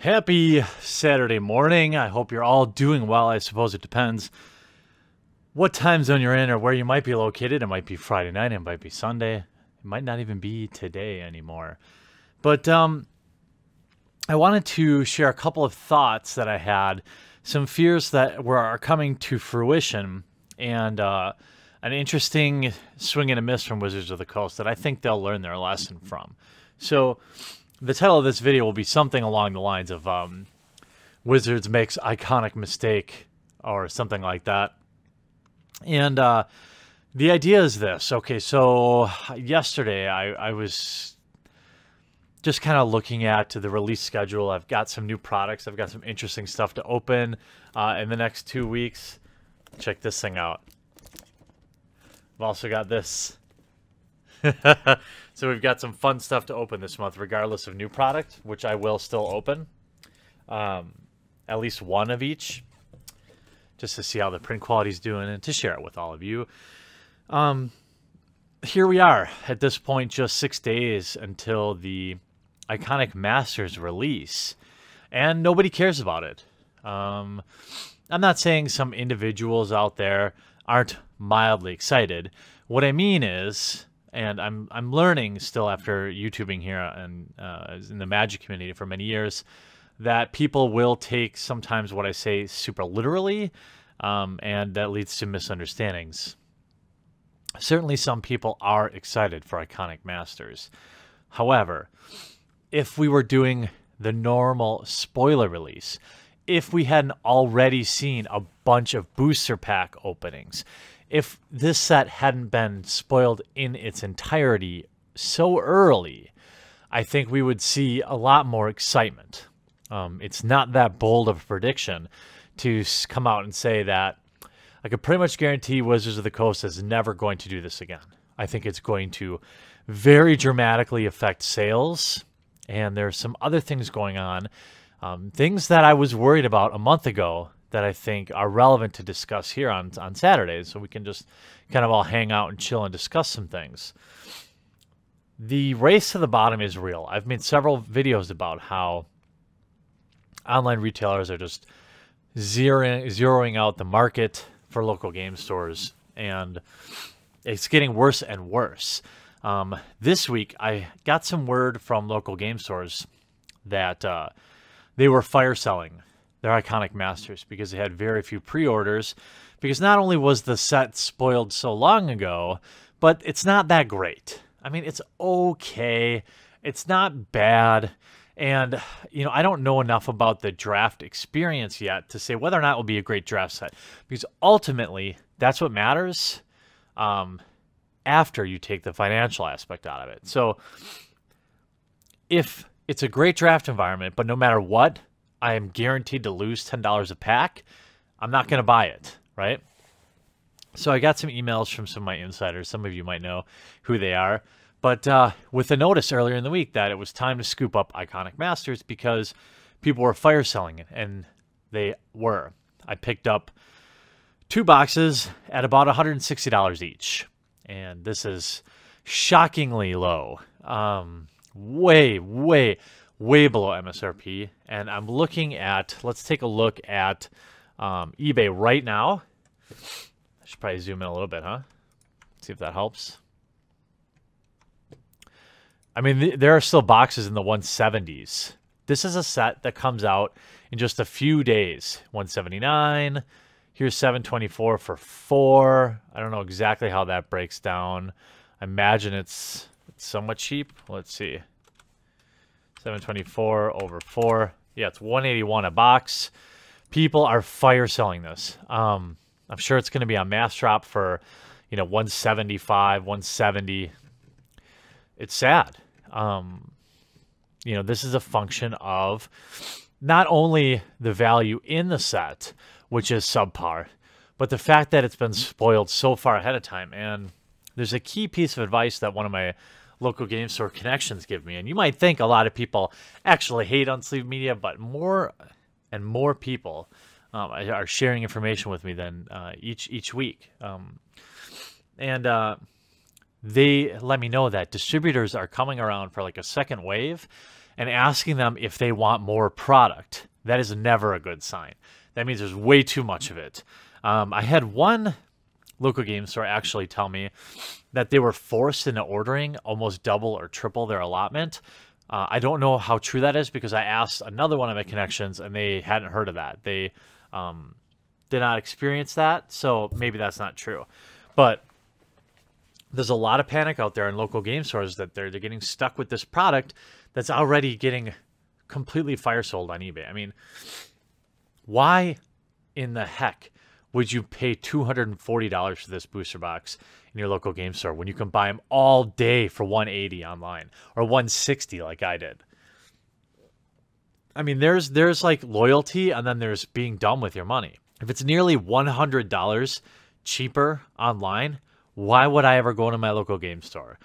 Happy Saturday morning. I hope you're all doing well. I suppose it depends what time zone you're in or where you might be located. It might be Friday night. It might be Sunday. It might not even be today anymore. But I wanted to share a couple of thoughts that I had, some fears that are coming to fruition, and an interesting swing and a miss from Wizards of the Coast that I think they'll learn their lesson from. So the title of this video will be something along the lines of Wizards makes iconic mistake or something like that. And the idea is this. Okay, so yesterday I was just kind of looking at the release schedule. I've got some new products. I've got some interesting stuff to open in the next 2 weeks. Check this thing out. I've also got this. So we've got some fun stuff to open this month, regardless of new product, which I will still open. At least one of each, just to see how the print quality is doing and to share it with all of you. Here we are at this point, just 6 days until the Iconic Masters release, and nobody cares about it. I'm not saying some individuals out there aren't mildly excited. What I mean is, and I'm learning still after YouTubing here and in the Magic community for many years, that people will take sometimes what I say super literally, and that leads to misunderstandings. Certainly some people are excited for Iconic Masters. However, if we were doing the normal spoiler release, if we hadn't already seen a bunch of booster pack openings, if this set hadn't been spoiled in its entirety so early, I think we would see a lot more excitement. It's not that bold of a prediction to come out and say that I could pretty much guarantee Wizards of the Coast is never going to do this again. I think it's going to very dramatically affect sales, and there's some other things going on, things that I was worried about a month ago that I think are relevant to discuss here on Saturdays, so we can just kind of all hang out and chill and discuss some things. The race to the bottom is real. I've made several videos about how online retailers are just zeroing out the market for local game stores, and it's getting worse and worse. This week, I got some word from local game stores that they were fire selling their Iconic Masters because they had very few pre-orders, because not only was the set spoiled so long ago, but it's not that great. I mean, it's okay. It's not bad. And, you know, I don't know enough about the draft experience yet to say whether or not it will be a great draft set, because ultimately that's what matters after you take the financial aspect out of it. So if it's a great draft environment, but no matter what, I am guaranteed to lose $10 a pack, I'm not going to buy it, right? So I got some emails from some of my insiders. Some of you might know who they are. But with a notice earlier in the week that it was time to scoop up Iconic Masters because people were fire selling it, and they were. I picked up 2 boxes at about $160 each, and this is shockingly low. Way below MSRP, and I'm looking at, let's take a look at eBay right now. I should probably zoom in a little bit, huh? See if that helps. I mean, there are still boxes in the 170s. This is a set that comes out in just a few days. 179. Here's 724 for 4. I don't know exactly how that breaks down. I imagine it's somewhat cheap. Let's see. 724 over 4. Yeah, it's 181 a box. People are fire selling this. I'm sure it's going to be on Mass Drop for, 175, 170. It's sad. This is a function of not only the value in the set, which is subpar, but the fact that it's been spoiled so far ahead of time. And there's a key piece of advice that one of my local game store connections give me. And you might think a lot of people actually hate unsleeved media, but more and more people are sharing information with me than each week. They let me know that distributors are coming around for like a second wave, and asking them if they want more product. That is never a good sign. That means there's way too much of it. I had one local game store actually tell me that they were forced into ordering almost double or triple their allotment. I don't know how true that is because I asked another one of my connections and they hadn't heard of that. They did not experience that, so maybe that's not true. But there's a lot of panic out there in local game stores that they're getting stuck with this product that's already getting completely fire sold on eBay. I mean, why in the heck would you pay $240 for this booster box in your local game store when you can buy them all day for $180 online or $160 like I did? I mean, there's like loyalty, and then there's being dumb with your money. If it's nearly $100 cheaper online, why would I ever go to my local game store?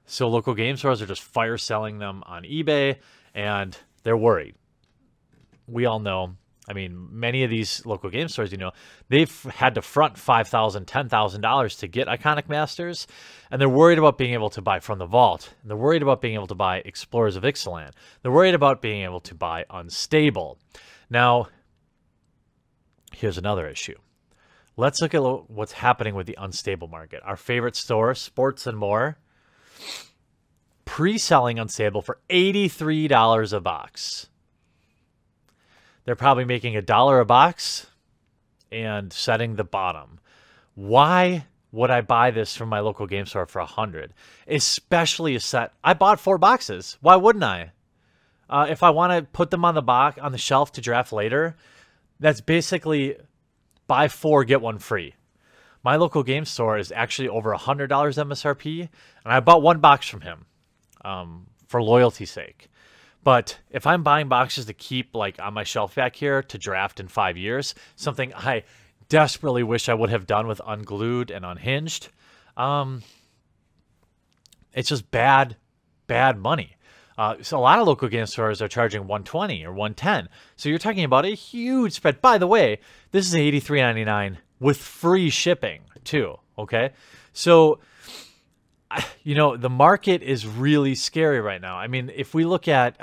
So local game stores are just fire selling them on eBay, and they're worried. We all know. I mean, many of these local game stores, they've had to front $5,000, $10,000 to get Iconic Masters, and they're worried about being able to buy from the vault. And they're worried about being able to buy Explorers of Ixalan. They're worried about being able to buy Unstable. Now, here's another issue. Let's look at what's happening with the Unstable market. Our favorite store, Sports and More, pre-selling Unstable for $83 a box. They're probably making $1 a box and setting the bottom. Why would I buy this from my local game store for $100? Especially a set. I bought 4 boxes. Why wouldn't I? If I want to put them on the shelf to draft later, that's basically buy 4, get 1 free. My local game store is actually over $100 MSRP, and I bought 1 box from him for loyalty's sake. But if I'm buying boxes to keep like on my shelf back here to draft in 5 years, something I desperately wish I would have done with Unglued and Unhinged, it's just bad money. So a lot of local game stores are charging $120 or $110. So you're talking about a huge spread. By the way, this is $83.99 with free shipping too. Okay, so the market is really scary right now. I mean, if we look at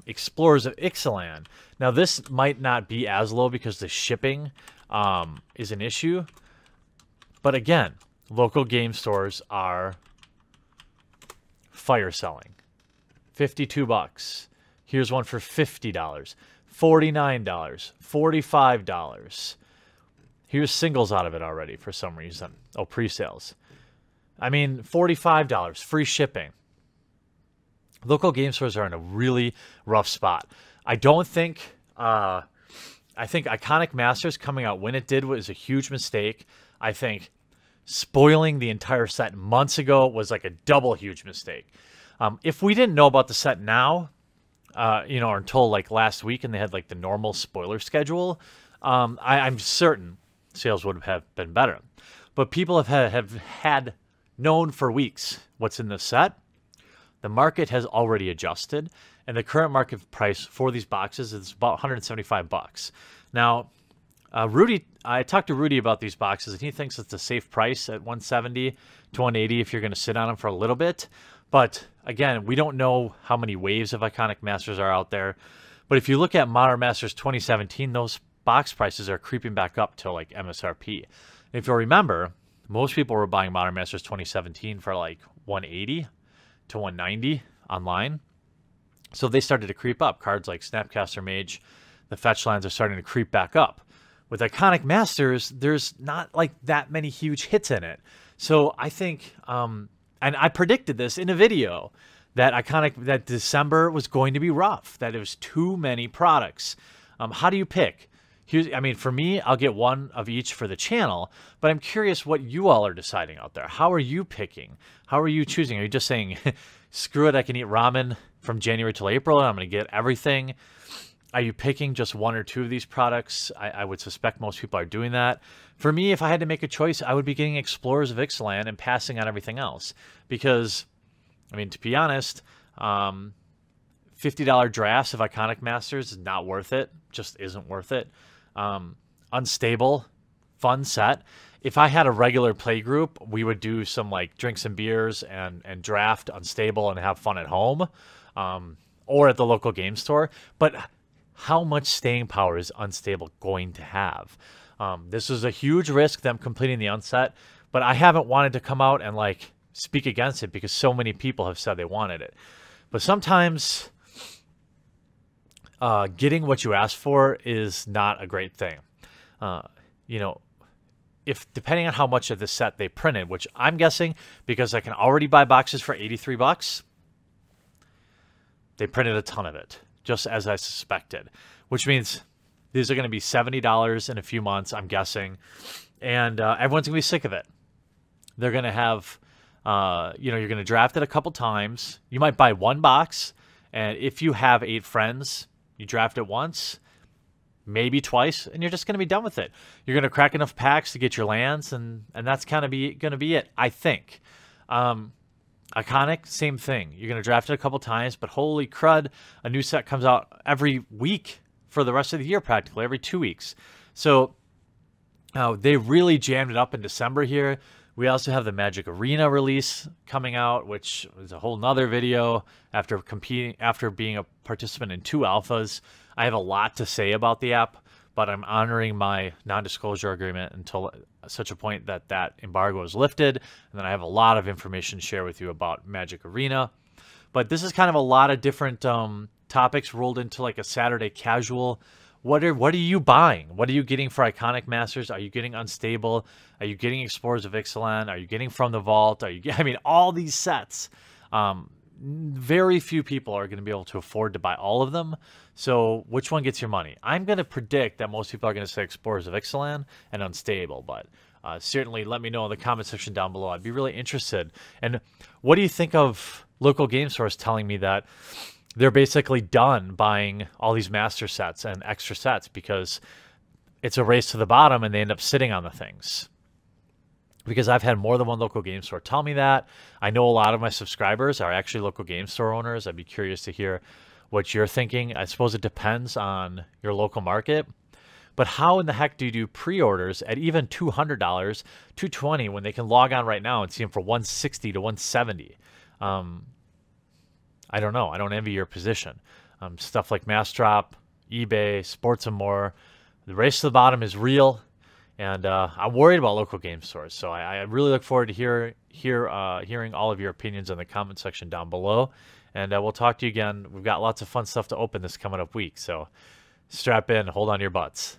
Explorers of Ixalan, now this might not be as low because the shipping is an issue. But again, local game stores are fire selling. $52. Here's one for $50. $49. $45. Here's singles out of it already for some reason. Oh, pre-sales. I mean, $45, free shipping. Local game stores are in a really rough spot. I think Iconic Masters coming out when it did was a huge mistake. I think spoiling the entire set months ago was like a double huge mistake. If we didn't know about the set now, or until like last week and they had like the normal spoiler schedule, I'm certain sales would have been better. But people have had known for weeks what's in the set. The market has already adjusted, and the current market price for these boxes is about $175. Now, I talked to Rudy about these boxes, and he thinks it's a safe price at $170 to $180 if you're going to sit on them for a little bit. But again, we don't know how many waves of Iconic Masters are out there. But if you look at Modern Masters 2017, those box prices are creeping back up to like MSRP. And if you'll remember, most people were buying Modern Masters 2017 for like $180 to $190 online. So they started to creep up. Cards like Snapcaster Mage, the fetch lines are starting to creep back up. With Iconic Masters, there's not like that many huge hits in it. So I think, and I predicted this in a video, that December was going to be rough, that it was too many products. How do you pick? For me, I'll get one of each for the channel, but I'm curious what you all are deciding out there. How are you picking? How are you choosing? Are you just saying, screw it, I can eat ramen from January till April, and I'm going to get everything? Are you picking just 1 or 2 of these products? I would suspect most people are doing that. For me, if I had to make a choice, I would be getting Explorers of Ixalan and passing on everything else. Because, to be honest, $50 drafts of Iconic Masters is not worth it. Just isn't worth it. Unstable, fun set. If I had a regular play group, we would do some like drinks and beers and draft Unstable and have fun at home. or at the local game store. But how much staying power is Unstable going to have? This is a huge risk, them completing the unset, but I haven't wanted to come out and like speak against it because so many people have said they wanted it. But sometimes getting what you ask for is not a great thing. You know, if depending on how much of the set they printed, which I'm guessing because I can already buy boxes for $83, they printed a ton of it, just as I suspected, which means these are going to be $70 in a few months, I'm guessing, and everyone's going to be sick of it. They're going to have, you know, you're going to draft it a couple times. You might buy one box, and if you have 8 friends, you draft it once, maybe twice, and you're just going to be done with it. You're going to crack enough packs to get your lands, and that's kind of going to be it, I think. Iconic, same thing. You're going to draft it a couple times, but holy crud, a new set comes out every week for the rest of the year, practically every 2 weeks. So they really jammed it up in December here. We also have the Magic Arena release coming out, which is a whole nother video after being a participant in 2 alphas. I have a lot to say about the app, but I'm honoring my non-disclosure agreement until such a point that that embargo is lifted. And then I have a lot of information to share with you about Magic Arena. But this is kind of a lot of different topics rolled into like a Saturday casual. What are you buying? What are you getting for Iconic Masters? Are you getting Unstable? Are you getting Explorers of Ixalan? Are you getting From the Vault? I mean, all these sets. Very few people are going to be able to afford to buy all of them. So which one gets your money? I'm going to predict that most people are going to say Explorers of Ixalan and Unstable, but certainly let me know in the comment section down below. I'd be really interested. And what do you think of local game stores telling me that they're basically done buying all these master sets and extra sets because it's a race to the bottom and they end up sitting on the things? Because I've had more than one local game store tell me that. I know a lot of my subscribers are actually local game store owners. I'd be curious to hear what you're thinking. I suppose it depends on your local market. But how in the heck do you do pre-orders at even $200, $220 when they can log on right now and see them for $160 to $170? I don't know. I don't envy your position. Stuff like Massdrop, eBay, Sports and More. The race to the bottom is real. And I'm worried about local game stores. So I really look forward to hearing all of your opinions in the comment section down below. And we'll talk to you again. We've got lots of fun stuff to open this coming up week. So strap in, hold on to your butts.